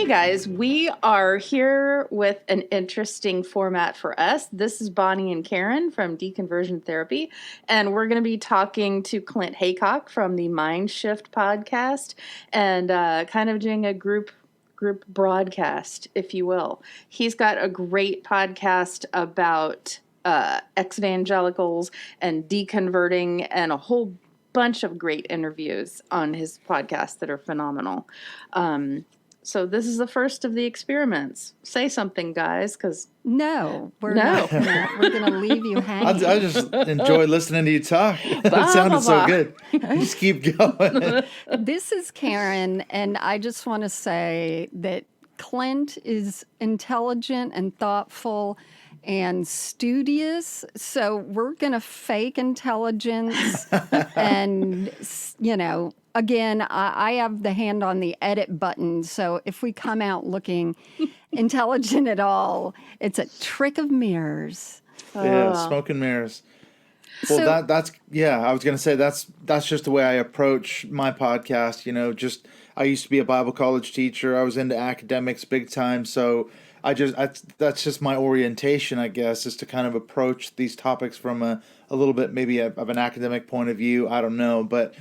guys, we are here with an interesting format for us. This is Bonnie and Karen from Deconversion Therapy, and we're going to be talking to Clint Heacock from the MindShift podcast and kind of doing a group broadcast, if you will. He's got a great podcast about ex-evangelicals and deconverting and a whole bunch of great interviews on his podcast that are phenomenal. So this is the first of the experiments. Say something, guys, because we're not. We're going to leave you hanging. I just enjoy listening to you talk. It sounded so good. Just keep going. This is Karen, and I just want to say that Clint is intelligent and thoughtful and studious. So we're going to fake intelligence and, again, I have the hand on the edit button, so if we come out looking intelligent at all, it's a trick of mirrors. Yeah, smoke and mirrors. Well, I was going to say that's just the way I approach my podcast. I used to be a Bible college teacher. I was into academics big time, so that's just my orientation, I guess, is to kind of approach these topics from a little bit maybe of an academic point of view. I don't know, but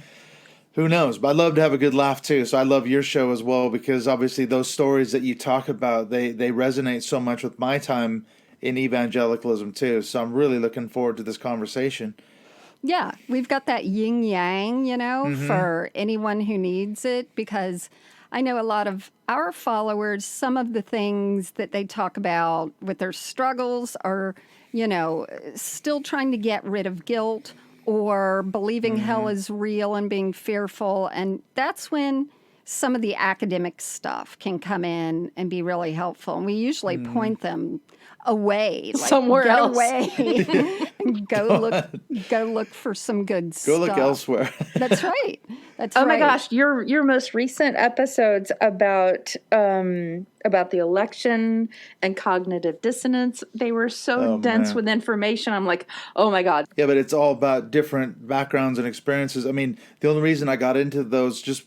who knows? But I love to have a good laugh too. So I love your show as well, because obviously those stories that you talk about, they resonate so much with my time in evangelicalism too. So I'm really looking forward to this conversation. Yeah, we've got that yin yang, for anyone who needs it, because I know a lot of our followers, some of the things that they talk about with their struggles are, still trying to get rid of guilt or believing hell is real and being fearful. And that's when some of the academic stuff can come in and be really helpful. And we usually point them away, like, somewhere else. Away. And go look for some good stuff. Go look elsewhere. That's right. That's right. Oh my gosh, your most recent episodes about the election and cognitive dissonance, they were so dense with information. I'm like, oh my God. Yeah, but it's all about different backgrounds and experiences. I mean, the only reason I got into those just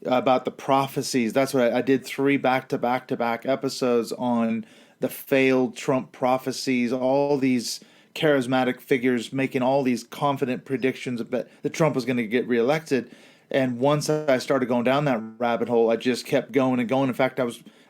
about the prophecies, that's what I did 3 back-to-back episodes on the failed Trump prophecies, all these charismatic figures making all these confident predictions that Trump was going to get reelected. And once I started going down that rabbit hole, I just kept going and going. In fact,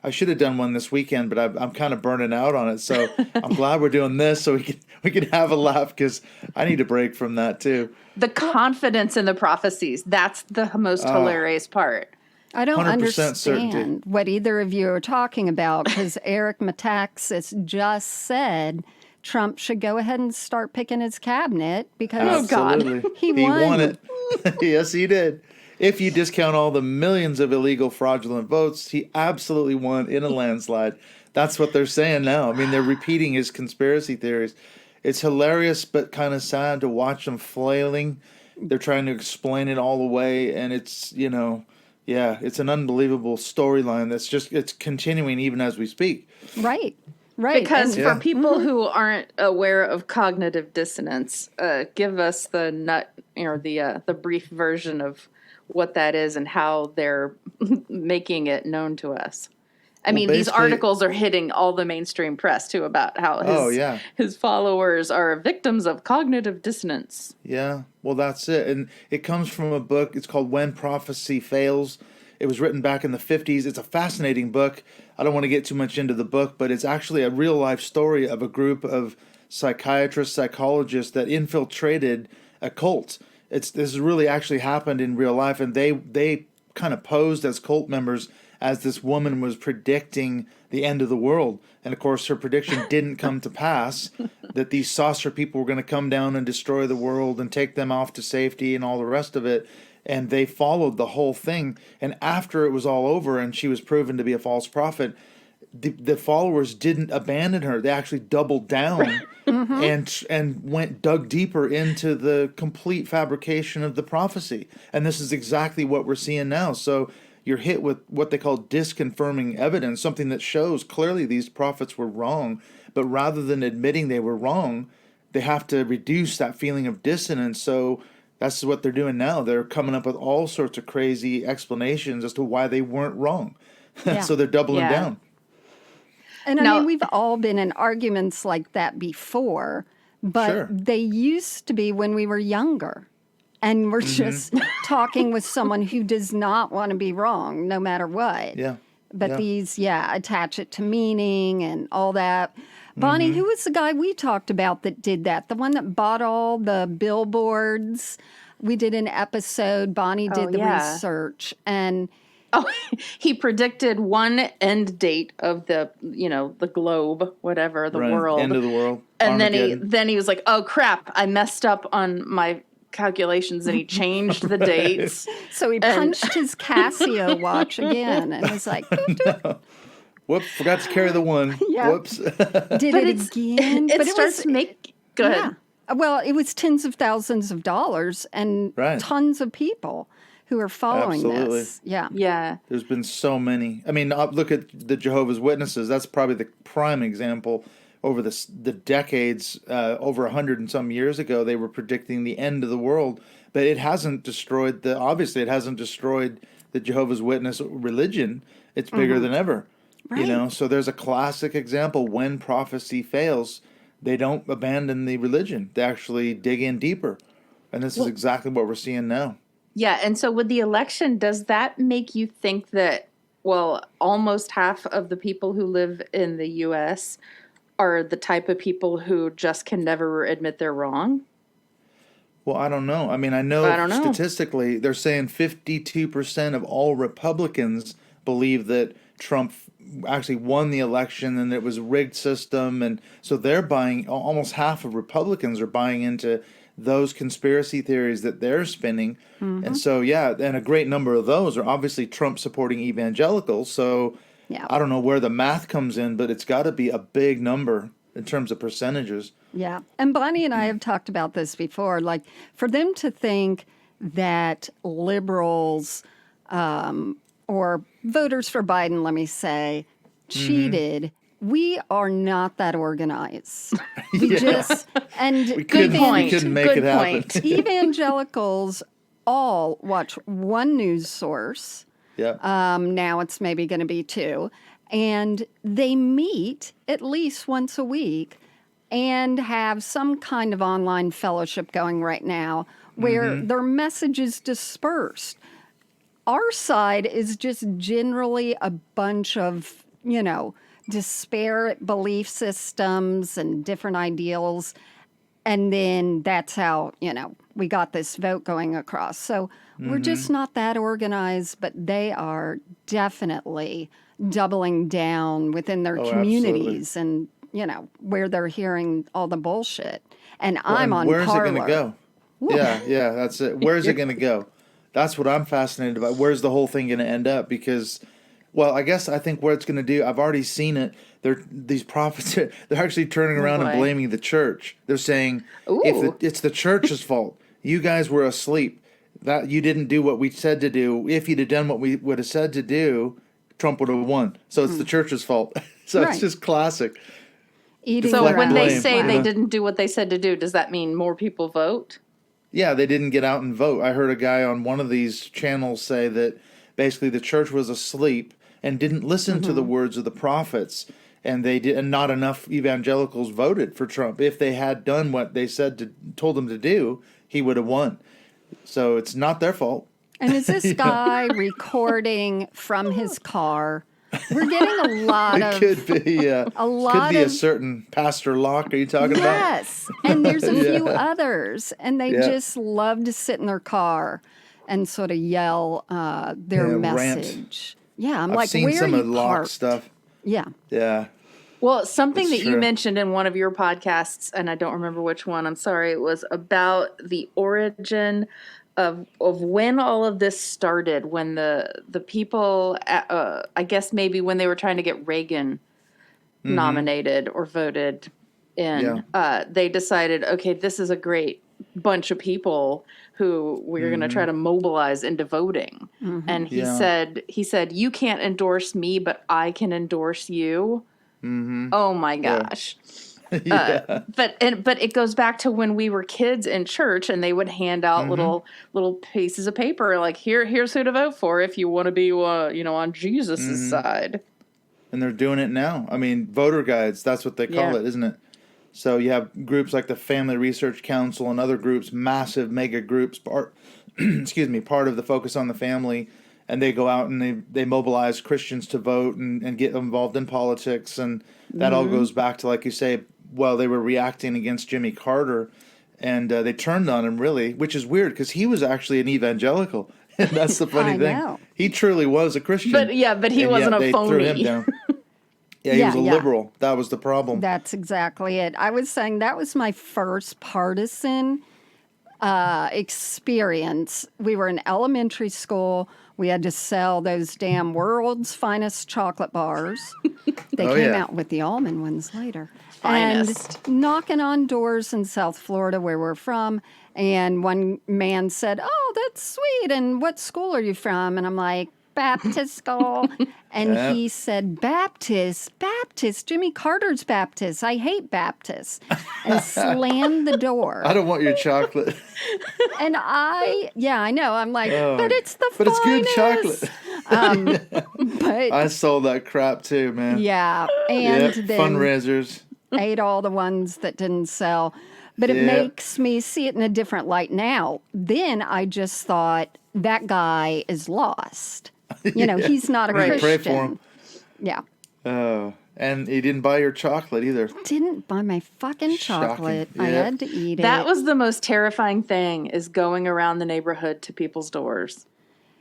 I should have done one this weekend, but I'm kind of burning out on it. So I'm glad we're doing this so we can have a laugh, because I need a break from that too. The confidence in the prophecies, that's the most hilarious part. I don't understand certainty. What either of you are talking about, because Eric Metaxas just said Trump should go ahead and start picking his cabinet because he won it. Yes, he did. If you discount all the millions of illegal fraudulent votes, he absolutely won in a landslide. That's what they're saying now. I mean, they're repeating his conspiracy theories. It's hilarious, but kind of sad to watch them flailing. They're trying to explain it all away, and it's, it's an unbelievable storyline it's continuing even as we speak. Right. Because for people who aren't aware of cognitive dissonance, give us the brief version of what that is and how they're making it known to us. I mean, these articles are hitting all the mainstream press too about how his followers are victims of cognitive dissonance. Yeah, well, that's it. And it comes from a book. It's called When Prophecy Fails. It was written back in the 50s. It's a fascinating book. I don't want to get too much into the book, but it's actually a real life story of a group of psychiatrists, psychologists that infiltrated a cult. This has really actually happened in real life, and they kind of posed as cult members as this woman was predicting the end of the world. And of course, her prediction didn't come to pass, that these saucer people were going to come down and destroy the world and take them off to safety and all the rest of it. And they followed the whole thing. And after it was all over and she was proven to be a false prophet, the followers didn't abandon her. They actually doubled down and dug deeper into the complete fabrication of the prophecy. And this is exactly what we're seeing now. So you're hit with what they call disconfirming evidence, something that shows clearly these prophets were wrong. But rather than admitting they were wrong, they have to reduce that feeling of dissonance. So that's what they're doing now. They're coming up with all sorts of crazy explanations as to why they weren't wrong. Yeah. So they're doubling Yeah. down. And I Now- mean, we've all been in arguments like that before, but Sure. they used to be when we were younger. And we're just talking with someone who does not want to be wrong, no matter what. Yeah. But Yeah. these, attach it to meaning and all that. Bonnie, who was the guy we talked about that did that? The one that bought all the billboards? We did an episode. Bonnie did the research. And Oh, he predicted one end date of the globe, whatever, the Right. world. End of the world. And Armageddon. then he was like, "Oh crap, I messed up on my calculations," and he changed the dates. so he punched his Casio watch again and was like, doot, doot. Whoops, forgot to carry the one. Yeah. Whoops. Did But it again. It But starts to make go ahead. Well, it was tens of thousands of dollars and Right. tons of people who are following Absolutely. this. Yeah. Yeah. There's been so many. I mean, look at the Jehovah's Witnesses. That's probably the prime example. Over the decades, over 100 and some years ago, they were predicting the end of the world, but it hasn't destroyed obviously it hasn't destroyed the Jehovah's Witness religion. It's bigger than ever. Right. So there's a classic example. When prophecy fails, they don't abandon the religion. They actually dig in deeper. And this is exactly what we're seeing now. Yeah, and so with the election, does that make you think that, well, almost half of the people who live in the U.S. are the type of people who just can never admit they're wrong? Well, I don't know. I mean, I know statistically they're saying 52% of all Republicans believe that Trump actually won the election and it was a rigged system. And so they're buying, almost half of Republicans are buying into those conspiracy theories that they're spinning. And so, and a great number of those are obviously Trump supporting evangelicals. So I don't know where the math comes in, but it's got to be a big number in terms of percentages. Yeah. And Bonnie and I have talked about this before. Like, for them to think that liberals or voters for Biden, let me say, cheated, we are not that organized. We just, and We couldn't make it happen. point. evangelicals all watch one news source. Yeah. Now it's maybe going to be two. And they meet at least once a week and have some kind of online fellowship going right now where their message is dispersed. Our side is just generally a bunch of, disparate belief systems and different ideals. And then that's how, we got this vote going across. So we're just not that organized, but they are definitely doubling down within their communities and, where they're hearing all the bullshit. And I'm on where's Parler. it going to go? Yeah, that's it. Where's it going to go? That's what I'm fascinated about. Where's the whole thing going to end up? Because, I think what it's going to do, I've already seen it. These prophets, they're actually turning around and blaming the church. They're saying, it's the church's fault. You guys were asleep. That you didn't do what we said to do. If you'd have done what we would have said to do, Trump would have won. So it's the church's fault. So it's just classic. So when they blame. say they didn't do what they said to do, does that mean more people vote? Yeah, they didn't get out and vote. I heard a guy on one of these channels say that basically the church was asleep and didn't listen to the words of the prophets, and not enough evangelicals voted for Trump. If they had done what they told them to do, he would have won. So it's not their fault. And is this guy recording from his car? We're getting a lot of... It could be, a certain Pastor Locke. Are you talking about? Yes, and there's a few others, and they just love to sit in their car and sort of yell their message. Yeah, I've seen where some are of you Locke's parked? stuff. Yeah. Yeah. Well, something That's that you true. mentioned in one of your podcasts, and I don't remember which one, I'm sorry, it was about the origin of when all of this started, when the people, I guess maybe when they were trying to get Reagan nominated or voted in, they decided, okay, this is a great bunch of people who we're going to try to mobilize into voting. And he said, you can't endorse me, but I can endorse you. Oh my gosh. Yeah. But it goes back to when we were kids in church, and they would hand out little pieces of paper like, here's who to vote for if you want to be on Jesus's side. And they're doing it now. I mean, voter guides, that's what they call it, isn't it? So you have groups like the Family Research Council and other groups, massive mega groups, part of the Focus on the Family, and they go out and they mobilize Christians to vote and get involved in politics, and that all goes back to, like you say, well, they were reacting against Jimmy Carter, and they turned on him, really, which is weird because he was actually an evangelical. And that's the funny thing. Know. He truly was a Christian. But he wasn't a phony. Threw him down. Yeah, he was a liberal. That was the problem. That's exactly it. I was saying that was my first partisan experience. We were in elementary school. We had to sell those damn world's finest chocolate bars. They came out with the almond ones later. Finest. And knocking on doors in South Florida where we're from. And one man said, "Oh, that's sweet. And what school are you from?" And I'm like, "Baptist school." And he said, Baptist, Jimmy Carter's Baptist. I hate Baptists. And slammed the door. I don't want your chocolate. And I know. I'm like, but it's the But finest. it's good chocolate. But I sold that crap too, man. yeah. And then fundraisers. ate all the ones that didn't sell. But it makes me see it in a different light now. Then I just thought, that guy is lost. He's not a Christian. Pray for him. Yeah. And he didn't buy your chocolate either. Didn't buy my fucking chocolate. I had to eat it. That was the most terrifying thing, is going around the neighborhood to people's doors.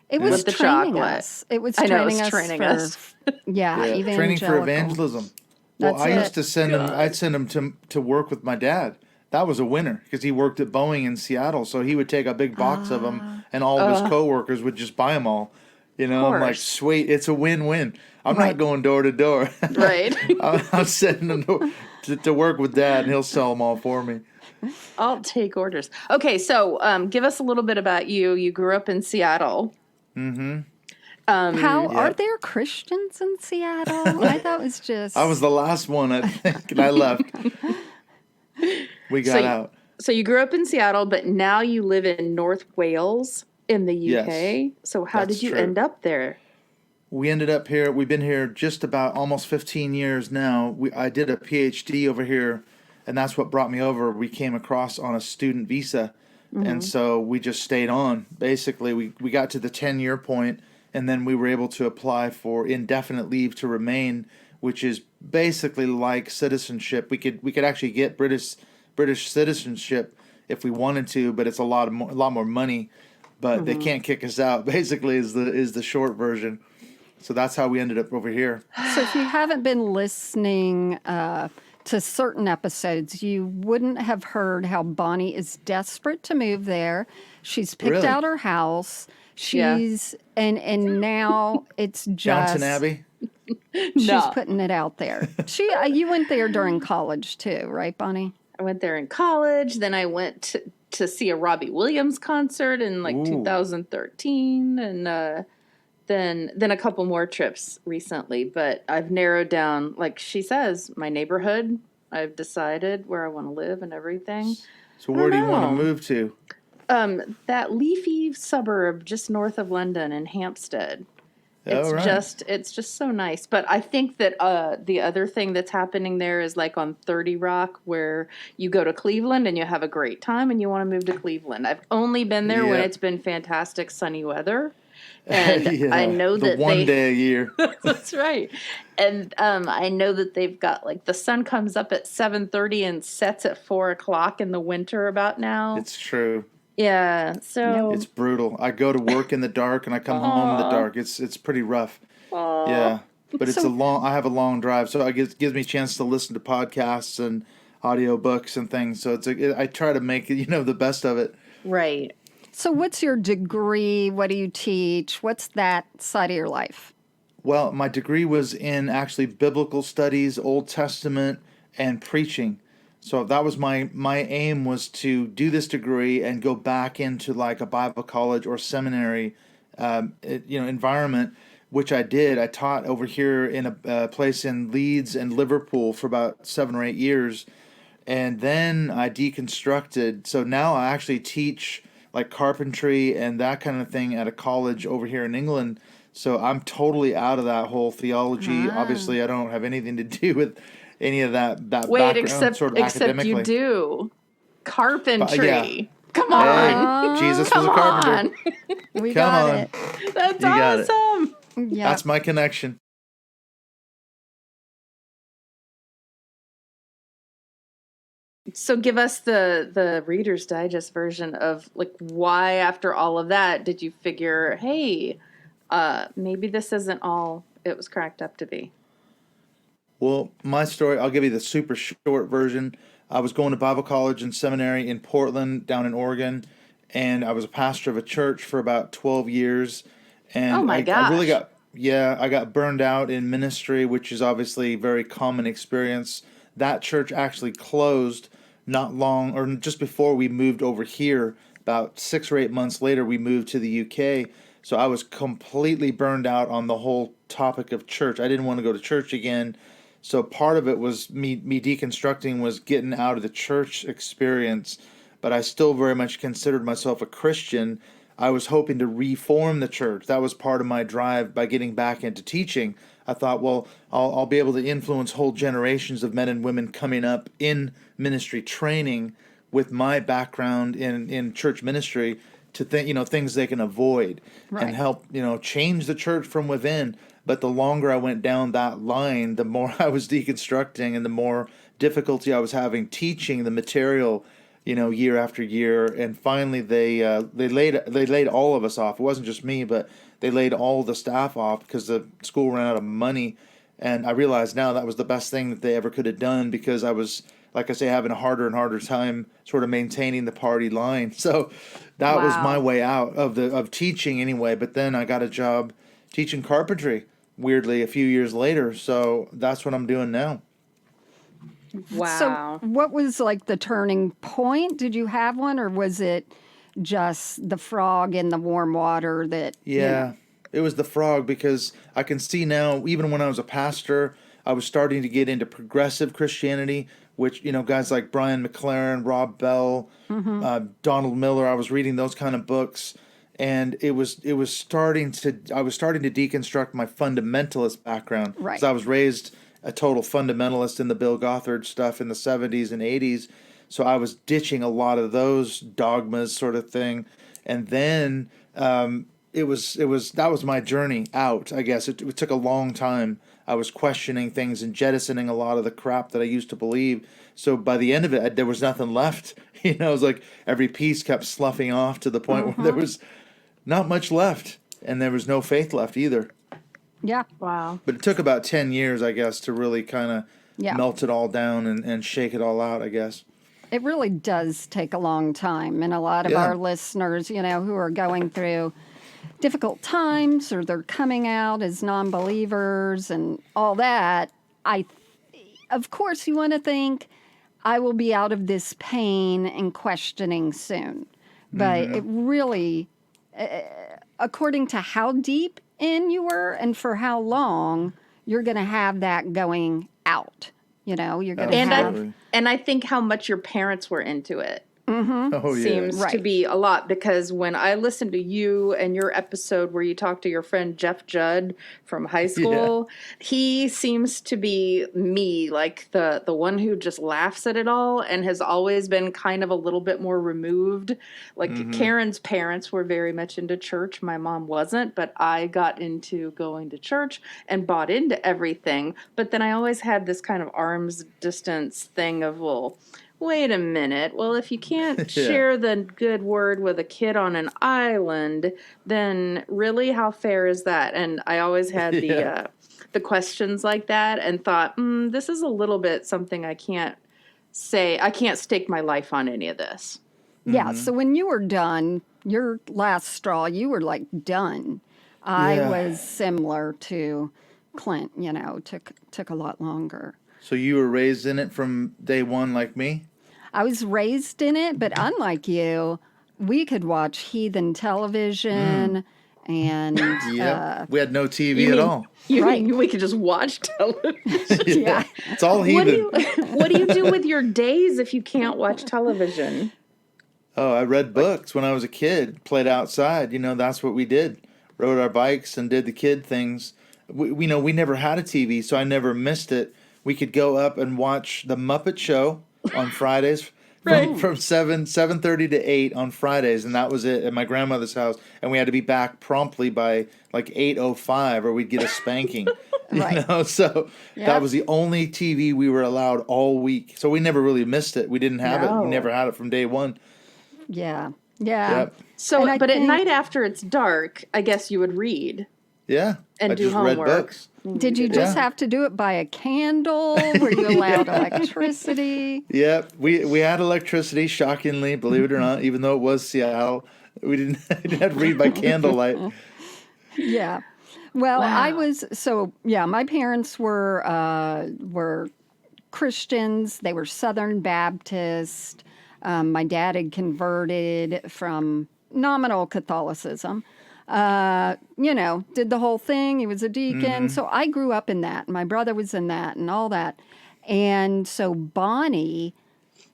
It was the training chocolate. us. It was I know, training us. Training for evangelism. Well, That's I used it. to send him. I'd send him to work with my dad. That was a winner because he worked at Boeing in Seattle. So he would take a big box of them, and all of his coworkers would just buy them all. I'm like, sweet, it's a win-win. I'm not going door to door. Right. I'm sending them to work with Dad, and he'll sell them all for me. I'll take orders. Okay, so give us a little bit about you. You grew up in Seattle. Mm-hmm. Are there Christians in Seattle? I thought it was just... I was the last one, I think, and I left. We got out. So you grew up in Seattle, but now you live in North Wales in the UK. Yes, so how did you end up there? We ended up here. We've been here just about almost 15 years now. I did a PhD over here, and that's what brought me over. We came across on a student visa, and so we just stayed on. Basically, we got to the 10-year point, and then we were able to apply for indefinite leave to remain, which is basically like citizenship. We could actually get British citizenship if we wanted to, but it's a lot more money. But they can't kick us out. Basically, is the short version. So that's how we ended up over here. So if you haven't been listening to certain episodes, you wouldn't have heard how Bonnie is desperate to move there. She's picked out her house. She's and now it's just Downton Abbey. She's putting it out there. You went there during college too, right, Bonnie? I went there in college. Then I went to see a Robbie Williams concert in 2013, and then a couple more trips recently. But I've narrowed down, like she says, my neighborhood. I've decided where I want to live and everything. So where do you want to move to? That leafy suburb just north of London in Hampstead. It's just so nice. But I think that the other thing that's happening there is like on 30 Rock, where you go to Cleveland and you have a great time and you want to move to Cleveland. I've only been there when it's been fantastic sunny weather. And I know that one day a year. That's right. And I know that they've got, like, the sun comes up at 7:30 and sets at 4:00 in the winter about now. It's true. Yeah, so it's brutal. I go to work in the dark and I come home in the dark. It's pretty rough. Yeah, but it's I have a long drive, so it gives me a chance to listen to podcasts and audiobooks and things. So I try to make the best of it. Right. So what's your degree? What do you teach? What's that side of your life? Well, my degree was in actually biblical studies, Old Testament, and preaching. So that was my aim, was to do this degree and go back into like a Bible college or seminary, environment. which I did. I taught over here in a place in Leeds and Liverpool for about 7 or 8 years. And then I deconstructed. So now I actually teach like carpentry and that kind of thing at a college over here in England. So I'm totally out of that whole theology. Ah. Obviously, I don't have anything to do with any of that Wait, background sort of except you academically. do But yeah. carpentry. Come Hey, on. Jesus was Come a carpenter. on. We Come got on. it. That's You got it. awesome. Yeah. That's my connection. So give us the Reader's Digest version of like why after all of that did you figure, hey, maybe this isn't all it was cracked up to be. Well, my story, I'll give you the super short version. I was going to Bible college and seminary in Portland, down in Oregon, and I was a pastor of a church for about 12 years. Oh And my I really gosh. I got burned out in ministry, which is obviously a very common experience. That church actually closed not long, or just before we moved over here. About 6 or 8 months later, we moved to the UK. So I was completely burned out on the whole topic of church. I didn't want to go to church again. So part of it was me deconstructing was getting out of the church experience, but I still very much considered myself a Christian. I was hoping to reform the church. That was part of my drive by getting back into teaching. I thought, well, I'll be able to influence whole generations of men and women coming up in ministry training with my background in church ministry to think, things they can avoid and Right. help, change the church from within. But the longer I went down that line, the more I was deconstructing and the more difficulty I was having teaching the material, year after year. And finally, they laid all of us off. It wasn't just me, but they laid all the staff off because the school ran out of money. And I realize now that was the best thing that they ever could have done because I was, like I say, having a harder and harder time sort of maintaining the party line. So that was my Wow. way out of teaching anyway. But then I got a job teaching carpentry, weirdly, a few years later. So that's what I'm doing now. So, Wow. what was like the turning point? Did you have one, or was it just the frog in the warm water that, Yeah, it was the frog because I can see now, even when I was a pastor, I was starting to get into progressive Christianity, which, guys like Brian McLaren, Rob Bell, Donald Miller, I was reading those kind of books. And I was starting to deconstruct my fundamentalist background because right? I was raised a total fundamentalist in the Bill Gothard stuff in the 70s and 80s. So I was ditching a lot of those dogmas sort of thing. And then that was my journey out, I guess. It took a long time. I was questioning things and jettisoning a lot of the crap that I used to believe. So by the end of it, there was nothing left. It was like every piece kept sloughing off to the point where there was not much left, and there was no faith left either. Yeah, Wow. But it took about 10 years, I guess, to really kind of yeah. melt it all down and shake it all out, I guess. It really does take a long time. And a lot of Yeah. our listeners, who are going through difficult times or they're coming out as non believers and all that, of course, you want to think, I will be out of this pain and questioning soon. But it really, according to how deep in you were and for how long, you're going to have that going out. You're going to And have. Absolutely. I think how much your parents were into it Oh, yeah. seems to Right. be a lot because when I listened to you and your episode where you talked to your friend Jeff Judd from high school, he seems to be me, like the one who just laughs at it all and has always been kind of a little bit more removed. Like Karen's parents were very much into church. My mom wasn't, but I got into going to church and bought into everything. But then I always had this kind of arm's distance thing of, well, wait a minute. Well, if you can't Yeah. share the good word with a kid on an island, then really, how fair is that? And I always had Yeah. the questions like that, and thought, this is a little bit something I can't say. I can't stake my life on any of this. Yeah, so when you were done, your last straw, you were like done. I Yeah. was similar to Clint, took a lot longer. So you were raised in it from day one like me? I was raised in it, but unlike you, we could watch heathen television And Yep. We had no TV You at mean, all. you Right. mean we could just watch television? yeah. It's all What heathen. do you do with your days if you can't watch television? Oh, I read books when I was a kid, played outside. That's what we did. Rode our bikes and did the kid things. We never had a TV, so I never missed it. We could go up and watch The Muppet Show on Fridays Right. from 7:30 to 8 on Fridays, and that was it at my grandmother's house. And we had to be back promptly by like 8:05 or we'd get a spanking. Right. So Yep. that was the only TV we were allowed all week. So we never really missed it. We didn't have it. No. We never had it from day one. Yeah. Yeah. Yep. So, And I but at think- night after it's dark, I guess you would read. Yeah. And I do just read homework. books. Did you just Yeah. have to do it by a candle? Were you allowed electricity? Yep. We had electricity, shockingly, believe it or not, even though it was Seattle. We didn't have to read by candlelight. Yeah. Well, Wow. my parents were Christians. They were Southern Baptist. My dad had converted from nominal Catholicism. Did the whole thing. He was a deacon. So I grew up in that. My brother was in that and all that. And so Bonnie,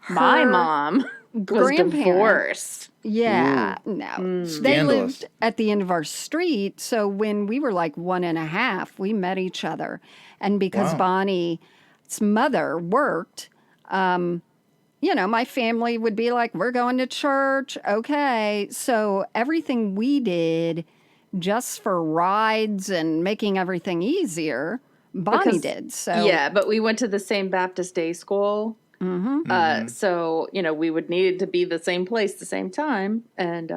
My her mom was grandparent- divorced. Yeah, no. They Scandalous. lived at the end of our street. So when we were like 1.5, we met each other. And because Wow. Bonnie's mother worked, my family would be like, we're going to church. Okay. So everything we did just for rides and making everything easier, Bonnie Because- did. So Yeah, but we went to the same Baptist day school. So, we would need to be the same place, the same time. And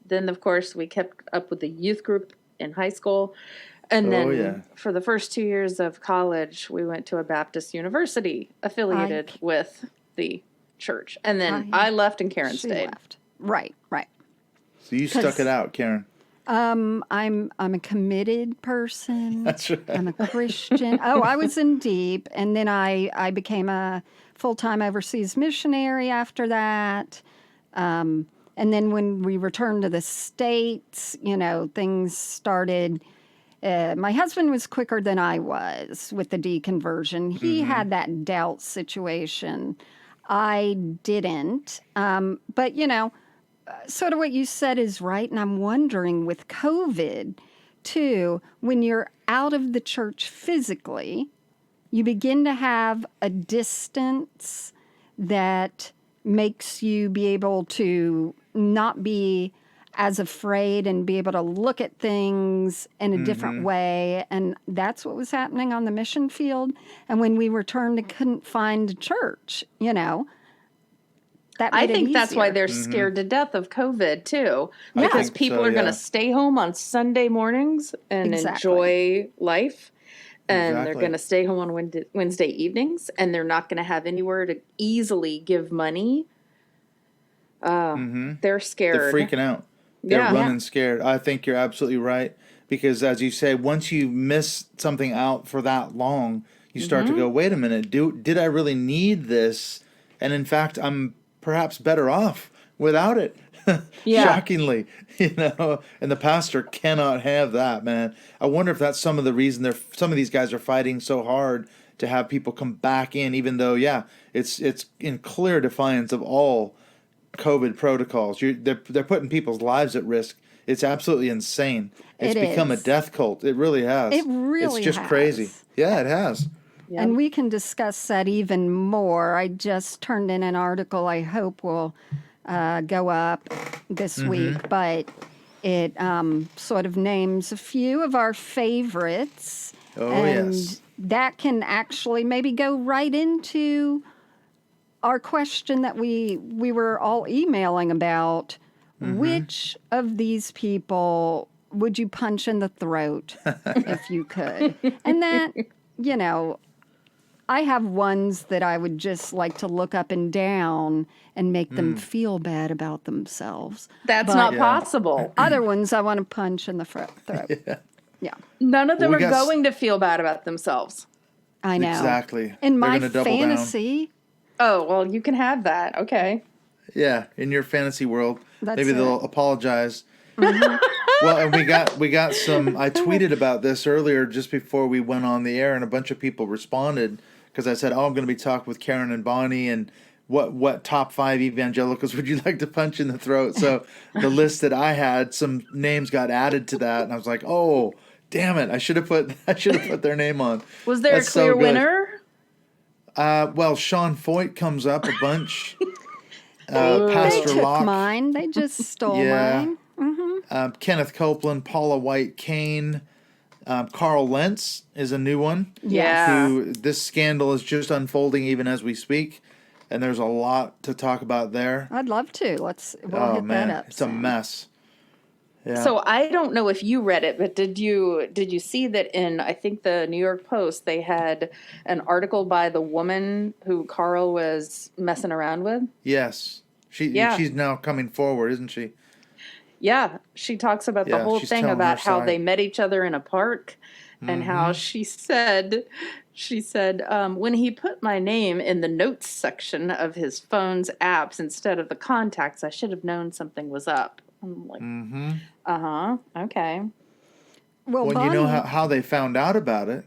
then, of course, we kept up with the youth group in high school. And then yeah. for the first 2 years of college, we went to a Baptist university affiliated with the church. And then I left and Karen she stayed. left. Right. So you stuck it out, Karen. I'm a committed person. That's right. I'm a Christian. Oh, I was in deep, and then I became a full-time overseas missionary after that. And then when we returned to the States, things started. My husband was quicker than I was with the deconversion. He had that doubt situation. I didn't. But, sort of what you said is right. And I'm wondering with COVID, too, when you're out of the church physically, you begin to have a distance that makes you be able to not be as afraid and be able to look at things in a different way. And that's what was happening on the mission field. And when we returned and couldn't find a church, that I made it think that's why easier. they're scared to death of COVID too, I because think people so, are going yeah. to stay home on Sunday mornings and Exactly. enjoy life, and they're Exactly. going to stay home on Wednesday evenings, and they're not going to have anywhere to easily give money. They're scared. They're freaking out. They're Yeah. running scared. I think you're absolutely right. Because as you say, once you miss something out for that long, you start to go, wait a minute, did I really need this? And in fact, I'm perhaps better off without it. Yeah. Shockingly, and the pastor cannot have that, man. I wonder if that's some of the reason some of these guys are fighting so hard to have people come back in, even though, it's in clear defiance of all COVID protocols. They're putting people's lives at risk. It's absolutely insane. It's It become a is. death cult. It really has. It really It's just has. crazy. Yeah, it has. Yeah. And we can discuss that even more. I just turned in an article I hope will go up this week, but it sort of names a few of our favorites. Oh, and yes. that can actually maybe go right into our question that we were all emailing about. Which of these people would you punch in the throat if you could? And that, I have ones that I would just like to look up and down and make them feel bad about themselves. That's But not Yeah. possible. Other ones I want to punch in the throat. Yeah, None of them Well, are we got going to feel bad about themselves. I know. Exactly. In They're my gonna double down. fantasy, Oh, well, you can have that. Okay. Yeah, in your fantasy world, That's maybe it. they'll apologize. Well, and we got some. I tweeted about this earlier, just before we went on the air, and a bunch of people responded because I said, "Oh, I'm going to be talking with Karen and Bonnie, and what top 5 evangelicals would you like to punch in the throat?" So the list that I had, some names got added to that, and I was like, "Oh, damn it! I should have put their name on." Was there That's a clear so good. winner? Well, Sean Foyt comes up a bunch. They Pastor took Locke. mine. They just stole Yeah. mine. Kenneth Copeland, Paula White Kane, Carl Lentz is a new one. Yeah. Who this scandal is just unfolding even as we speak, and there's a lot to talk about there. I'd love to. We'll hit that up. It's soon. a mess. Yeah. So I don't know if you read it, but did you see that in, I think, the New York Post, they had an article by the woman who Carl was messing around with? Yes, she's now coming forward, isn't she? Yeah, she talks about the Yeah, whole she's thing telling about her how side. they met each other in a park, and how she said, when he put my name in the notes section of his phone's apps instead of the contacts, I should have known something was up. I'm like, okay. Well, Well, Bonnie, you know how they found out about it?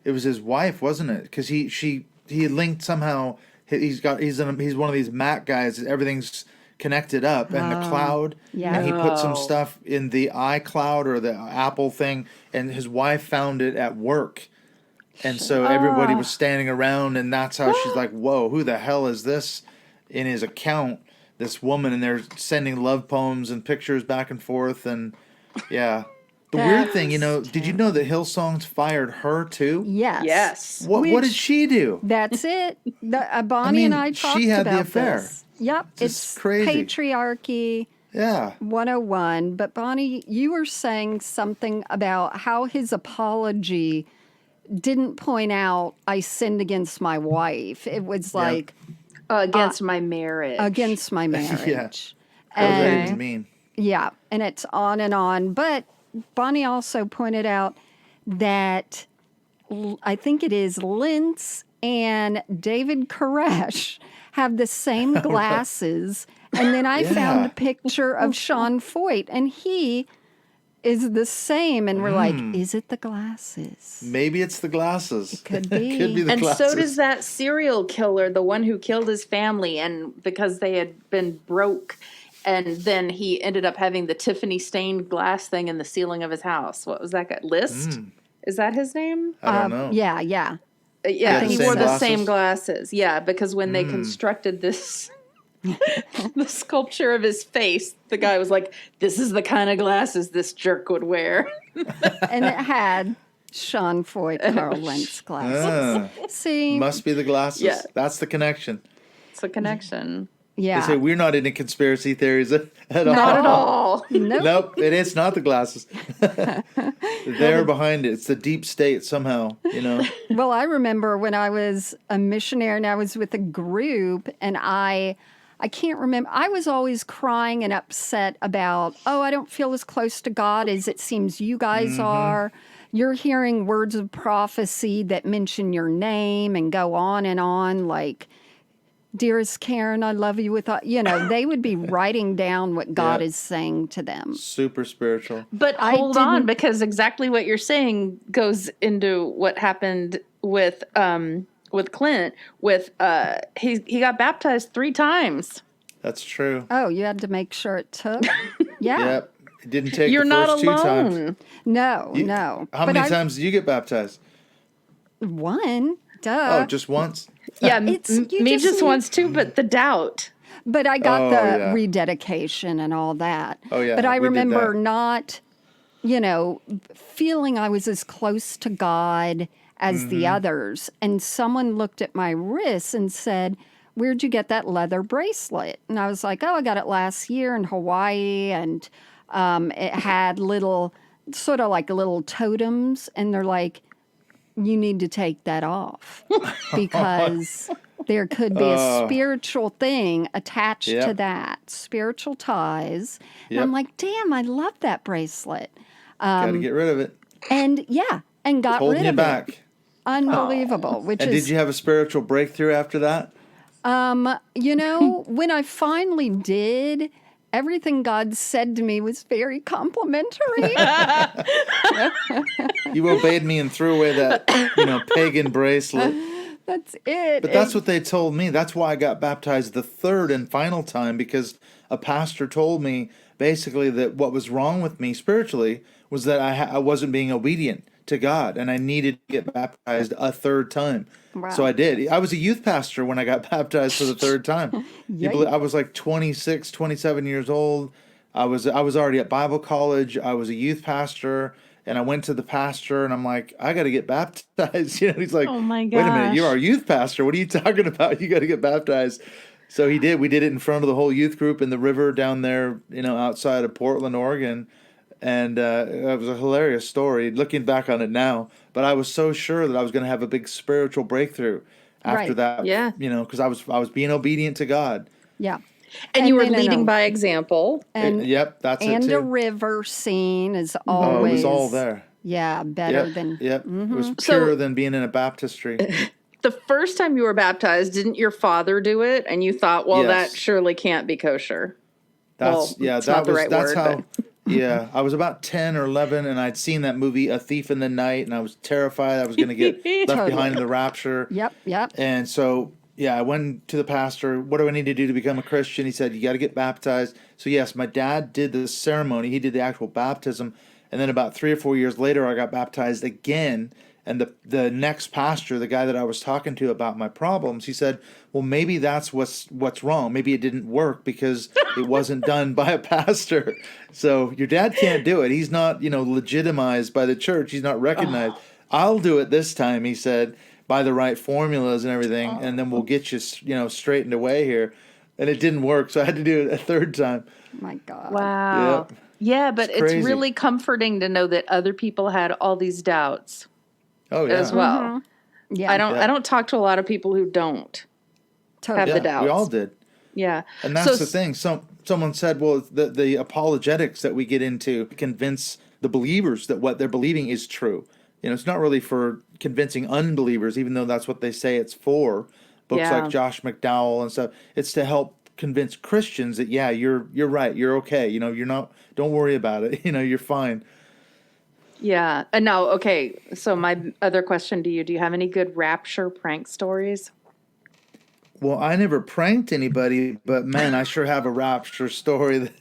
It was his wife, wasn't it? Because he linked somehow. He's one of these Mac guys. Everything's connected up in the cloud. yeah. And he put some No. stuff in the iCloud or the Apple thing, and his wife found it at work. And so everybody was standing around, and that's how she's like, "Whoa, who the hell is this in his account? This woman?" And they're sending love poems and pictures back and forth, and yeah. The weird thing, did you know that Hillsong's fired her too? yes. Yes. What did she do? That's it. Bonnie and I talked she had the about affair. this. Yep, It's it's crazy. patriarchy Yeah. 101. But Bonnie, you were saying something about how his apology didn't point out I sinned against my wife. It was like Against my marriage. against my marriage. What does that And even mean? yeah, and it's on and on. But Bonnie also pointed out that I think it is Lentz and David Koresh have the same glasses. And then I found a picture of Sean Foyt, and he is the same. And we're like, is it the glasses? Maybe it's the glasses. It could be. could be the And glasses. so does that serial killer, the one who killed his family, and because they had been broke, and then he ended up having the Tiffany stained glass thing in the ceiling of his house. What was that guy? List? Is that his name? I don't know. Yeah. Yeah, the he same wore the glasses? same glasses. Yeah, because when they constructed this the sculpture of his face, the guy was like, "This is the kind of glasses this jerk would wear." And it had Sean Foyt, Carl Lentz glasses. See? Must be the glasses. Yeah. That's the connection. It's a connection. Yeah. They say we're not into conspiracy theories at all. Not at all. Nope, it is not the glasses. They're behind it. It's the deep state somehow, Well, I remember when I was a missionary and I was with a group, and I can't remember. I was always crying and upset about, I don't feel as close to God as it seems you guys are. You're hearing words of prophecy that mention your name and go on and on, like, "Dearest Karen, I love you with all," they would be writing down what God Yeah. is saying to them. Super spiritual. But I hold on, didn't- because exactly what you're saying goes into what happened with Clint. With he got baptized 3 times. That's true. Oh, you had to make sure it took? Yeah. Yep. It didn't take You're the not first 2 times. alone. No. How many times did you get baptized? One. Duh. Oh, just once? Yeah, You me just just need- once too, but the doubt. But I got Oh, the yeah. rededication and all that. Oh, yeah, But I we did remember that. not, feeling I was as close to God as Mm-hmm. the others. And someone looked at my wrist and said, "Where'd you get that leather bracelet?" And I was like, "Oh, I got it last year in Hawaii." And it had sort of like little totems. And they're like, "You need to take that off because there could be a spiritual thing attached to Yep. that, spiritual ties." And Yep. I'm like, "Damn, I love that bracelet." Got to get rid of it. And got Holding rid you of back. it. Unbelievable. Which And is, did you have a spiritual breakthrough after that? when I finally did, everything God said to me was very complimentary. You obeyed me and threw away that, pagan bracelet. That's it. But that's what they told me. That's why I got baptized the third and final time, because a pastor told me basically that what was wrong with me spiritually was that I wasn't being obedient to God, and I needed to get baptized a third time. Wow. So I did. I was a youth pastor when I got baptized for the third time. I was like 26, 27 years old. I was already at Bible college. I was a youth pastor. And I went to the pastor, and I'm like, I got to get baptized. He's like, Oh my wait a minute, gosh. you're our youth pastor. What are you talking about? You got to get baptized. So he did. We did it in front of the whole youth group in the river down there, outside of Portland, Oregon. And it was a hilarious story, looking back on it now. But I was so sure that I was going to have a big spiritual breakthrough after Right. that. Yeah. Because I was being obedient to God. Yeah. And you were then in leading a- by example. And, Yep, that's it and too. a river scene is Oh, always. it was all there. Yeah, better Yep, than. yep. It was So- purer than being in a baptistry. The first time you were baptized, didn't your father do it? And you thought, well, Yes. that surely can't be kosher. That's Well, it's not the right that's word, how. Yeah, I was about 10 or 11, and I'd seen that movie, A Thief in the Night, and I was terrified I was going to get left Totally. behind in the rapture. Yep. And so, I went to the pastor. What do I need to do to become a Christian? He said, you got to get baptized. So yes, my dad did the ceremony. He did the actual baptism. And then about 3 or 4 years later, I got baptized again. And the next pastor, the guy that I was talking to about my problems, he said, well, maybe that's what's wrong. Maybe it didn't work because it wasn't done by a pastor. So your dad can't do it. He's not, legitimized by the church. He's not recognized. I'll do it this time, he said, by the right formulas and everything. And then we'll get you, straightened away here. And it didn't work. So I had to do it a third time. My God. Wow. Yep. Yeah, but It's it's crazy. really comforting to know that other people had all these doubts Oh, yeah. as well. Mm-hmm. Yeah. I don't talk to a lot of people who don't Totally. have Yeah, the doubts. we all did. Yeah. And that's So- the thing. Someone said, well, the apologetics that we get into convince the believers that what they're believing is true. It's not really for convincing unbelievers, even though that's what they say it's for. Books Yeah. like Josh McDowell and stuff. It's to help convince Christians that, yeah, you're right. You're okay. You're not, don't worry about it. You're fine. Yeah. And now, okay. So my other question to you, do you have any good rapture prank stories? Well, I never pranked anybody, but man, I sure have a rapture story that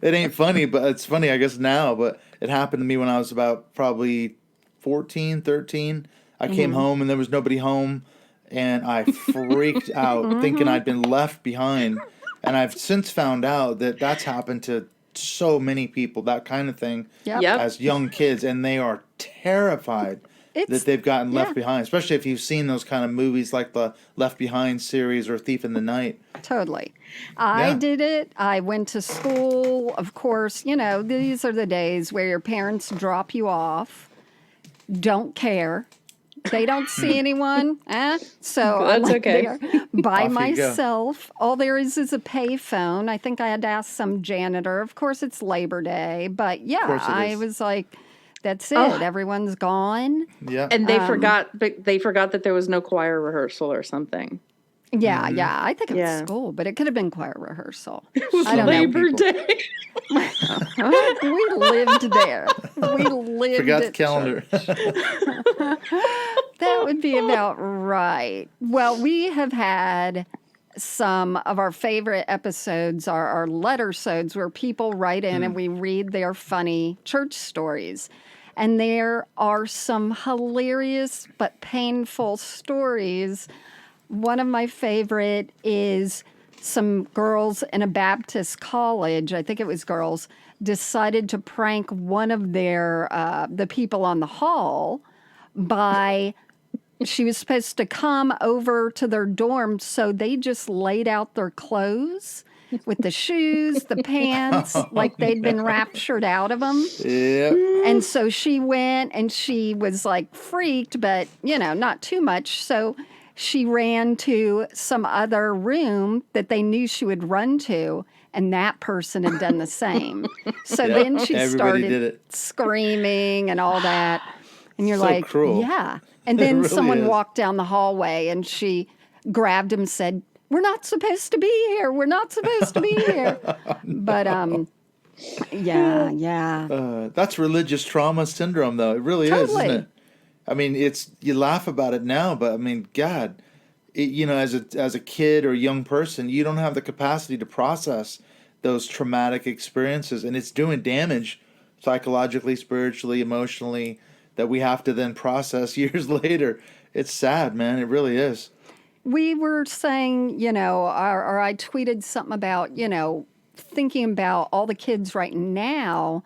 it ain't funny, but it's funny, I guess, now. But it happened to me when I was about probably 14, 13. I came home and there was nobody home, and I freaked out thinking I'd been left behind. And I've since found out that that's happened to so many people, that kind of thing, Yep. Yep. as young kids, and they are terrified It's- that they've gotten left yeah. behind, especially if you've seen those kind of movies like the Left Behind series or Thief in the Night. Totally. I Yeah. did it. I went to school. Of course, these are the days where your parents drop you off, don't care. They don't see anyone. So I'm That's like okay. there by Off you go. myself. All there is a payphone. I think I had to ask some janitor. Of course, it's Labor Day. But yeah, course it I is. was like, that's it. Oh. Everyone's gone. Yeah. And they forgot that there was no choir rehearsal or something. Yeah, yeah. I think it was Yeah. school, but it could have been choir rehearsal. It was I don't know. Labor people. Day. We lived there. We lived Forgot the at calendar. That would be about right. Well, we have had some of our favorite episodes are our letter-sodes where people write in and we read their funny church stories. And there are some hilarious but painful stories. One of my favorite is some girls in a Baptist college, I think it was girls, decided to prank one of their the people on the hall by she was supposed to come over to their dorm, so they just laid out their clothes with the shoes, the pants, like they'd been raptured out of them. Yep. And so she went and she was like freaked, but not too much. So she ran to some other room that they knew she would run to, and that person had done the same. So Yep. then she Everybody did started it. screaming and all that. And you're So like, cruel. yeah. And It then really someone is. walked down the hallway and she grabbed him and said, we're not supposed to be here. We're not supposed to be here. But yeah. That's religious trauma syndrome, though. It really is, isn't Totally. it? I mean, you laugh about it now, but I mean, God, as a kid or young person, you don't have the capacity to process those traumatic experiences, and it's doing damage psychologically, spiritually, emotionally that we have to then process years later. It's sad, man. It really is. We were saying, or I tweeted something about, thinking about all the kids right now,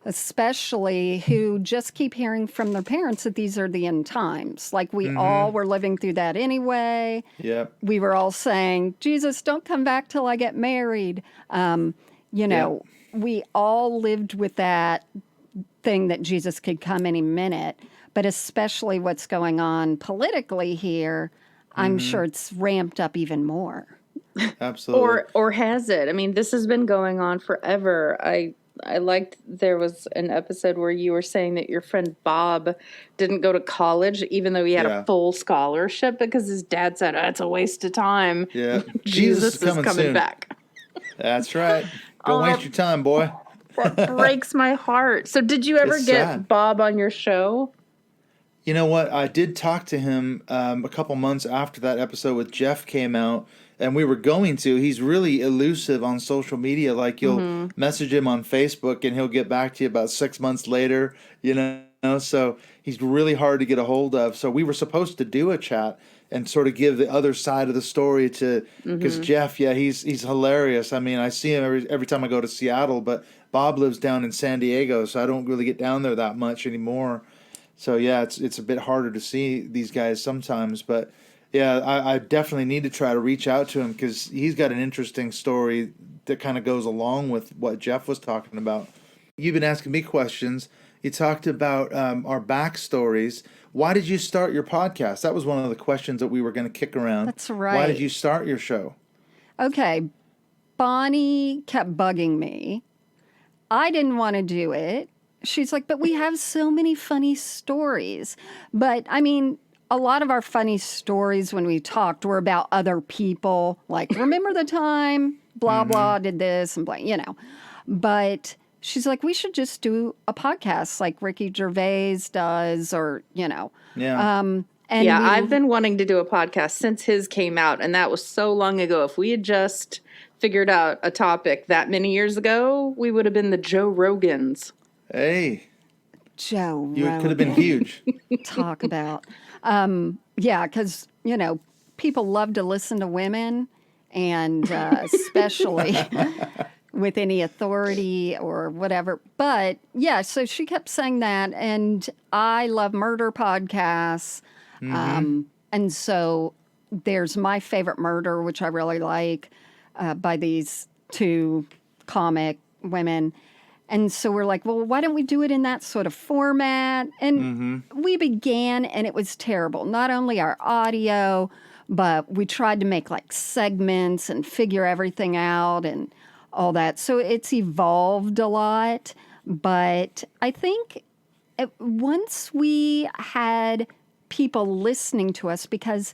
especially who just keep hearing from their parents that these are the end times. Like we all were living through that anyway. Yep. We were all saying, Jesus, don't come back till I get married. Yep. We all lived with that thing that Jesus could come any minute. But especially what's going on politically here, I'm sure it's ramped up even more. Absolutely. Or has it? I mean, this has been going on forever. I liked there was an episode where you were saying that your friend Bob didn't go to college even though he had a full scholarship because his dad said, it's a waste of time. Yeah. Jesus is coming soon. back. That's right. Don't waste your time, boy. That breaks my heart. So did you ever It's get sad. Bob on your show? You know what? I did talk to him a couple months after that episode with Jeff came out, and we were going to. He's really elusive on social media. Like, you'll message him on Facebook, and he'll get back to you about 6 months later, So he's really hard to get a hold of. So we were supposed to do a chat and sort of give the other side of the story to, because Jeff, he's hilarious. I mean, I see him every time I go to Seattle, but Bob lives down in San Diego, so I don't really get down there that much anymore. So yeah, it's a bit harder to see these guys sometimes, but yeah, I definitely need to try to reach out to him because he's got an interesting story that kind of goes along with what Jeff was talking about. You've been asking me questions. You talked about our backstories. Why did you start your podcast? That was one of the questions that we were going to kick around. That's right. Why did you start your show? Okay, Bonnie kept bugging me. I didn't want to do it. She's like, but we have so many funny stories. But I mean, a lot of our funny stories when we talked were about other people. Like, remember the time blah, blah, did this and blah, But she's like, we should just do a podcast like Ricky Gervais does or, Yeah. I've been wanting to do a podcast since his came out, and that was so long ago. If we had just figured out a topic that many years ago, we would have been the Joe Rogans. Hey, Joe you Rogan. could have been huge. Talk about. Because, people love to listen to women, and especially with any authority or whatever. But, yeah, so she kept saying that, and I love murder podcasts. And so there's My Favorite Murder, which I really like, by these two comic women. And so we're like, well, why don't we do it in that sort of format? And we began, and it was terrible. Not only our audio, but we tried to make like segments and figure everything out and all that. So it's evolved a lot. But I think once we had people listening to us, because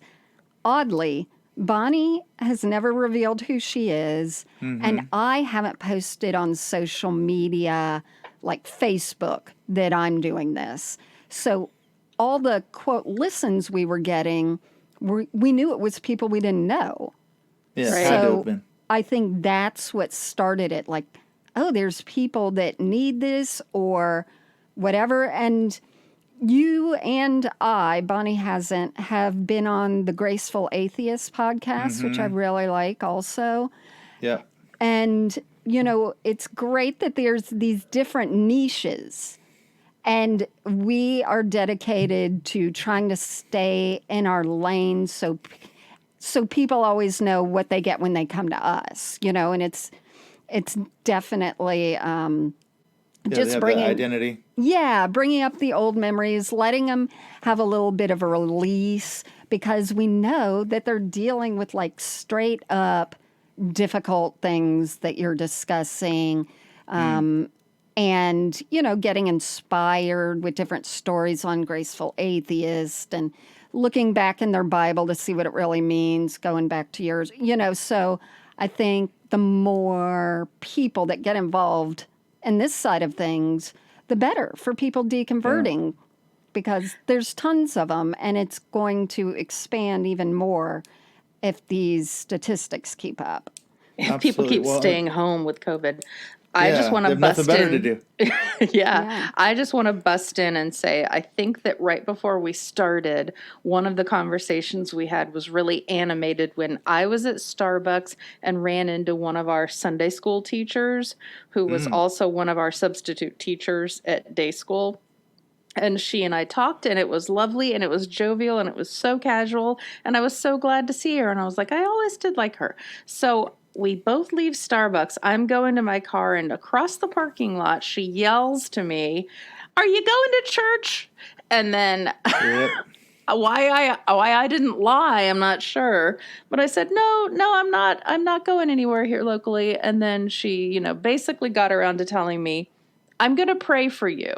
oddly, Bonnie has never revealed who she is, and I haven't posted on social media like Facebook that I'm doing this. So all the, quote, listens we were getting, we knew it was people we didn't know. Yeah, Right. wide So open. I think that's what started it. Like, oh, there's people that need this or whatever. And you and I, Bonnie hasn't, have been on the Graceful Atheist podcast, which I really like also. Yeah. And, it's great that there's these different niches. And we are dedicated to trying to stay in our lane so people always know what they get when they come to us, and it's definitely just they have bringing that identity. Yeah, bringing up the old memories, letting them have a little bit of a release because we know that they're dealing with like straight up difficult things that you're discussing. And, getting inspired with different stories on Graceful Atheist and looking back in their Bible to see what it really means, going back to yours, so I think the more people that get involved in this side of things, the better for people deconverting, because there's tons of them, and it's going to expand even more if these statistics keep up. If people keep staying home with COVID. I just Yeah, want they to have nothing bust better to in. do. Yeah. I just want to bust in and say, I think that right before we started, one of the conversations we had was really animated when I was at Starbucks and ran into one of our Sunday school teachers, who was also one of our substitute teachers at day school. And she and I talked, and it was lovely, and it was jovial, and it was so casual, and I was so glad to see her. And I was like, I always did like her. So we both leave Starbucks. I'm going to my car, and across the parking lot, she yells to me, "Are you going to church?" And then Yep. why I didn't lie, I'm not sure. But I said, no, I'm not. I'm not going anywhere here locally. And then she, basically got around to telling me, I'm going to pray for you.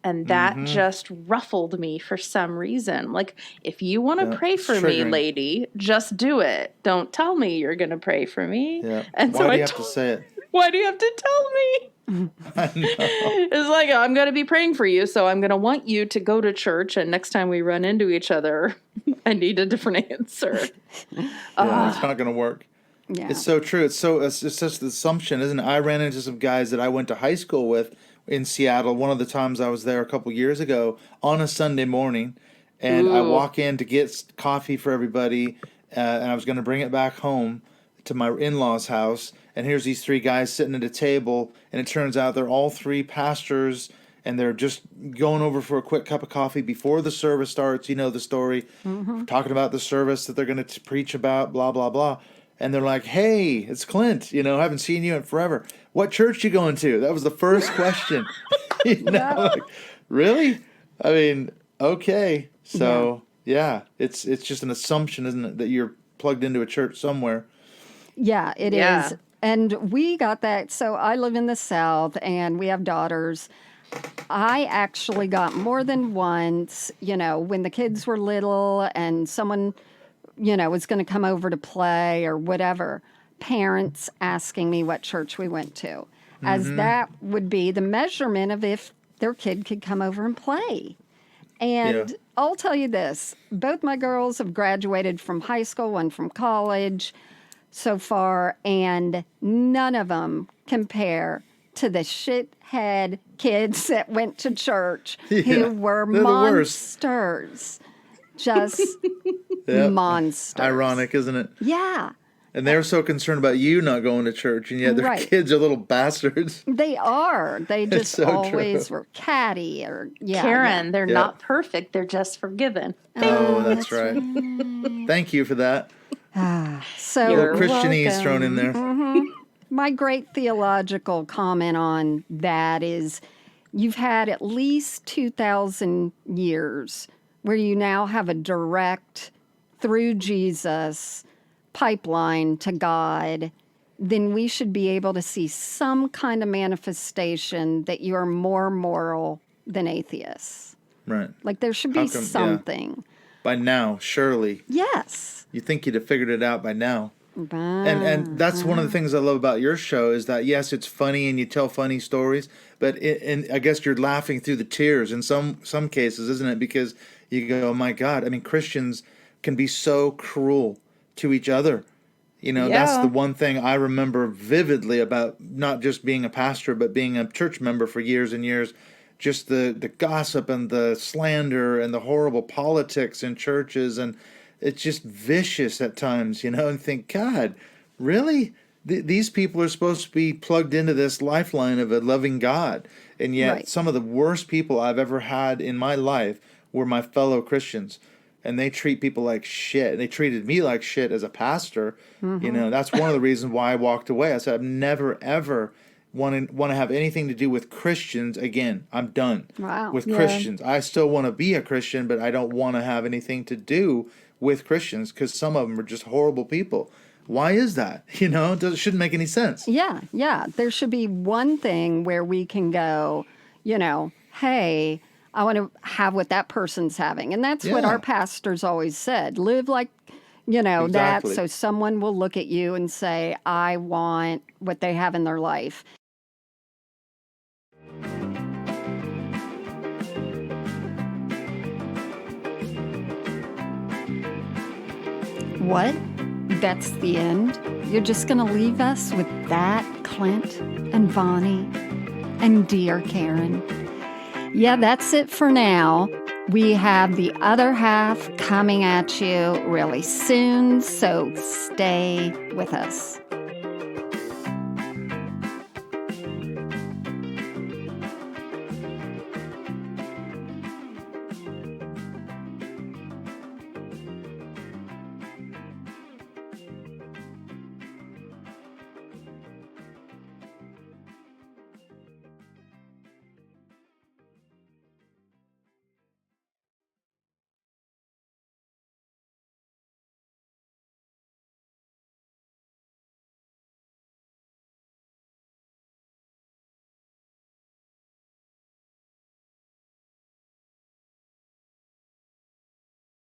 And that just ruffled me for some reason. Like, if you want to pray It's for me, triggering. lady, just do it. Don't tell me you're going to pray for me. Yeah. And Why so do you have to say it? why do you have to tell me? I know. It's like, I'm going to be praying for you, so I'm going to want you to go to church, and next time we run into each other, I need a different answer. Yeah, it's not going to work. Yeah. It's so true. It's such the assumption, isn't it? I ran into some guys that I went to high school with in Seattle. One of the times I was there a couple years ago on a Sunday morning, and I walk in to get coffee for everybody, and I was going to bring it back home to my in-laws' house. And here's these three guys sitting at a table, and it turns out they're all three pastors, and they're just going over for a quick cup of coffee before the service starts. You know the story, talking about the service that they're going to preach about, blah, blah, blah. And they're like, "Hey, it's Clint. Haven't seen you in forever. What church you going to?" That was the first question. Like, really? I mean, okay. So, yeah, it's just an assumption, isn't it, that you're plugged into a church somewhere. Yeah, it is. And we got that. So I live in the South, and we have daughters. I actually got more than once, when the kids were little and someone, was going to come over to play or whatever, parents asking me what church we went to, as that would be the measurement of if their kid could come over and play. And I'll tell you this, both my girls have graduated from high school, one from college so far, and none of them compare to the shithead kids that went to church who were monsters. Just monsters. Ironic, isn't it? Yeah. And they're so concerned about you not going to church, and yet their kids are little bastards. They are. They just so always true. were catty or Karen, they're not perfect. They're just forgiven. Oh, that's right. Thank you for that. So little Christianese thrown in there. My great theological comment on that is you've had at least 2,000 years where you now have a direct, through Jesus, pipeline to God. Then we should be able to see some kind of manifestation that you are more moral than atheists. Right. Like there should be something. By now, surely. Yes. You think you'd have figured it out by now. And that's one of the things I love about your show is that, yes, it's funny and you tell funny stories, but and I guess you're laughing through the tears in some cases, isn't it? Because you go, oh my God, I mean, Christians can be so cruel to each other. That's the one thing I remember vividly about not just being a pastor, but being a church member for years and years. Just the gossip and the slander and the horrible politics in churches, and it's just vicious at times, and think, God, really? These people are supposed to be plugged into this lifeline of a loving God, and yet some of the worst people I've ever had in my life were my fellow Christians, and they treat people like shit. They treated me like shit as a pastor. That's one of the reasons why I walked away. I said, I've never, ever want to have anything to do with Christians again. I'm done with Christians. I still want to be a Christian, but I don't want to have anything to do with Christians because some of them are just horrible people. Why is that? It shouldn't make any sense. Yeah. There should be one thing where we can go, hey, I want to have what that person's having. And that's what Yeah. our pastors always said. Live like, that, Exactly. so someone will look at you and say, I want what they have in their life. What? That's the end? You're just going to leave us with that, Clint and Bonnie and dear Karen? Yeah, that's it for now. We have the other half coming at you really soon, so stay with us.